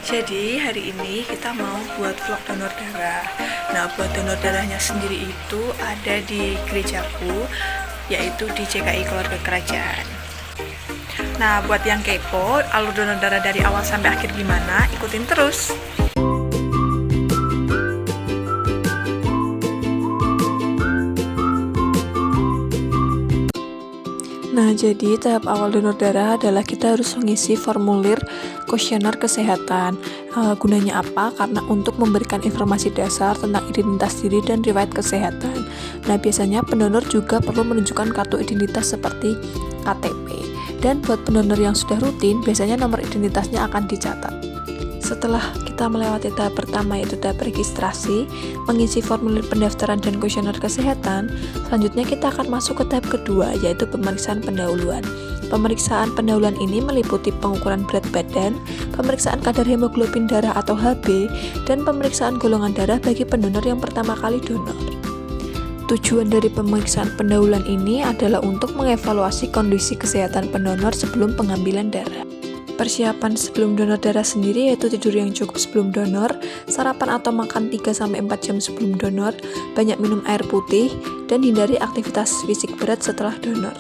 Jadi hari ini kita mau buat vlog donor darah. Nah, buat donor darahnya sendiri itu ada di gerejaku, yaitu di CKI Keluarga Kerajaan. Nah, buat yang kepo alur donor darah dari awal sampai akhir gimana, ikutin terus. Nah, jadi tahap awal donor darah adalah kita harus mengisi formulir kuesioner kesehatan. Gunanya apa? Karena untuk memberikan informasi dasar tentang identitas diri dan riwayat kesehatan. Nah, biasanya pendonor juga perlu menunjukkan kartu identitas seperti KTP. Dan buat pendonor yang sudah rutin, biasanya nomor identitasnya akan dicatat. Setelah kita melewati tahap pertama yaitu tahap registrasi, mengisi formulir pendaftaran dan kuesioner kesehatan, selanjutnya kita akan masuk ke tahap kedua yaitu pemeriksaan pendahuluan. Pemeriksaan pendahuluan ini meliputi pengukuran berat badan, pemeriksaan kadar hemoglobin darah atau HB, dan pemeriksaan golongan darah bagi pendonor yang pertama kali donor. Tujuan dari pemeriksaan pendahuluan ini adalah untuk mengevaluasi kondisi kesehatan pendonor sebelum pengambilan darah. Persiapan sebelum donor darah sendiri yaitu tidur yang cukup sebelum donor, sarapan atau makan 3-4 jam sebelum donor, banyak minum air putih, dan hindari aktivitas fisik berat setelah donor.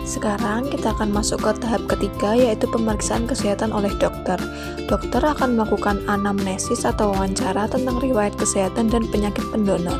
Sekarang kita akan masuk ke tahap ketiga yaitu pemeriksaan kesehatan oleh dokter. Dokter akan melakukan anamnesis atau wawancara tentang riwayat kesehatan dan penyakit pendonor,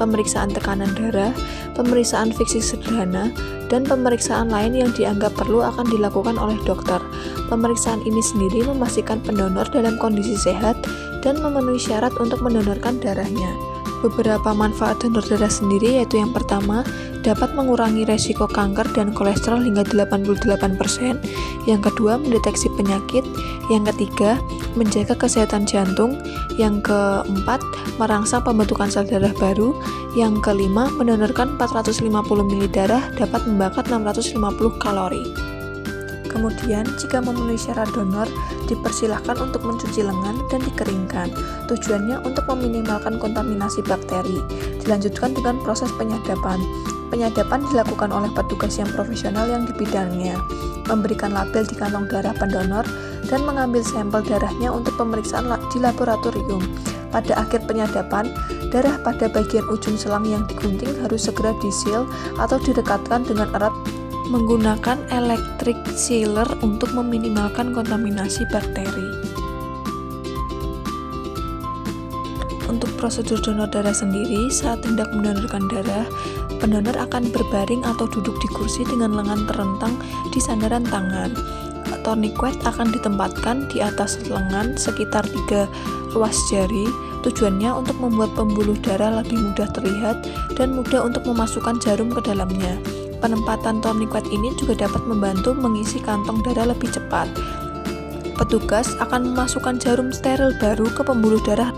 pemeriksaan tekanan darah, pemeriksaan fisik sederhana, dan pemeriksaan lain yang dianggap perlu akan dilakukan oleh dokter. Pemeriksaan ini sendiri memastikan pendonor dalam kondisi sehat dan memenuhi syarat untuk mendonorkan darahnya. Beberapa manfaat donor darah sendiri yaitu yang pertama, dapat mengurangi resiko kanker dan kolesterol hingga 88%, yang kedua, mendeteksi penyakit, yang ketiga, menjaga kesehatan jantung, yang keempat, merangsang pembentukan sel darah baru, yang kelima, mendonorkan 450 ml darah dapat membakar 650 kalori. Kemudian, jika memenuhi syarat donor, dipersilahkan untuk mencuci lengan dan dikeringkan. Tujuannya untuk meminimalkan kontaminasi bakteri. Dilanjutkan dengan proses penyadapan. Penyadapan dilakukan oleh petugas yang profesional yang di bidangnya, memberikan label di kantong darah pendonor, dan mengambil sampel darahnya untuk pemeriksaan di laboratorium. Pada akhir penyadapan, darah pada bagian ujung selang yang digunting harus segera disil atau direkatkan dengan erat menggunakan electric sealer untuk meminimalkan kontaminasi bakteri. Untuk prosedur donor darah sendiri, saat hendak mendonorkan darah, pendonor akan berbaring atau duduk di kursi dengan lengan terentang di sandaran tangan. Tourniquet akan ditempatkan di atas lengan sekitar 3 ruas jari. Tujuannya untuk membuat pembuluh darah lebih mudah terlihat dan mudah untuk memasukkan jarum ke dalamnya. Penempatan tourniquet ini juga dapat membantu mengisi kantong darah lebih cepat. Petugas akan memasukkan jarum steril baru ke pembuluh darah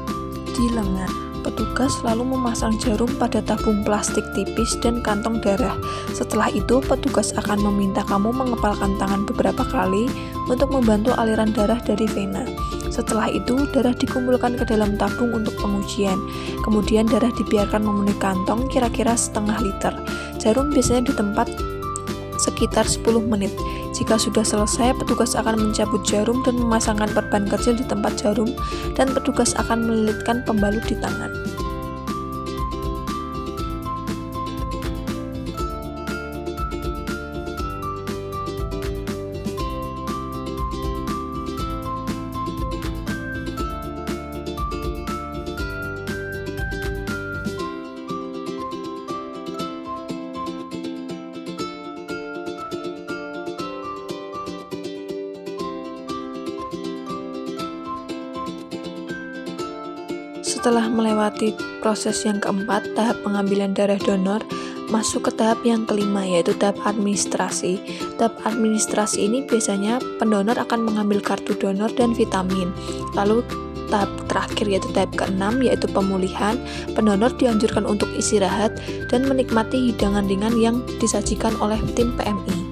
di lengan. Petugas lalu memasang jarum pada tabung plastik tipis dan kantong darah. Setelah itu, petugas akan meminta kamu mengepalkan tangan beberapa kali untuk membantu aliran darah dari vena. Setelah itu, darah dikumpulkan ke dalam tabung untuk pengujian. Kemudian darah dibiarkan memenuhi kantong kira-kira setengah liter. Jarum biasanya ditempat sekitar 10 menit. Jika sudah selesai, petugas akan mencabut jarum dan memasangkan perban kecil di tempat jarum, dan petugas akan melilitkan pembalut di tangan. Setelah melewati proses yang keempat, tahap pengambilan darah donor, masuk ke tahap yang kelima yaitu tahap administrasi. Tahap administrasi ini biasanya pendonor akan mengambil kartu donor dan vitamin. Lalu tahap terakhir yaitu tahap keenam yaitu pemulihan. Pendonor dianjurkan untuk istirahat dan menikmati hidangan ringan yang disajikan oleh tim PMI.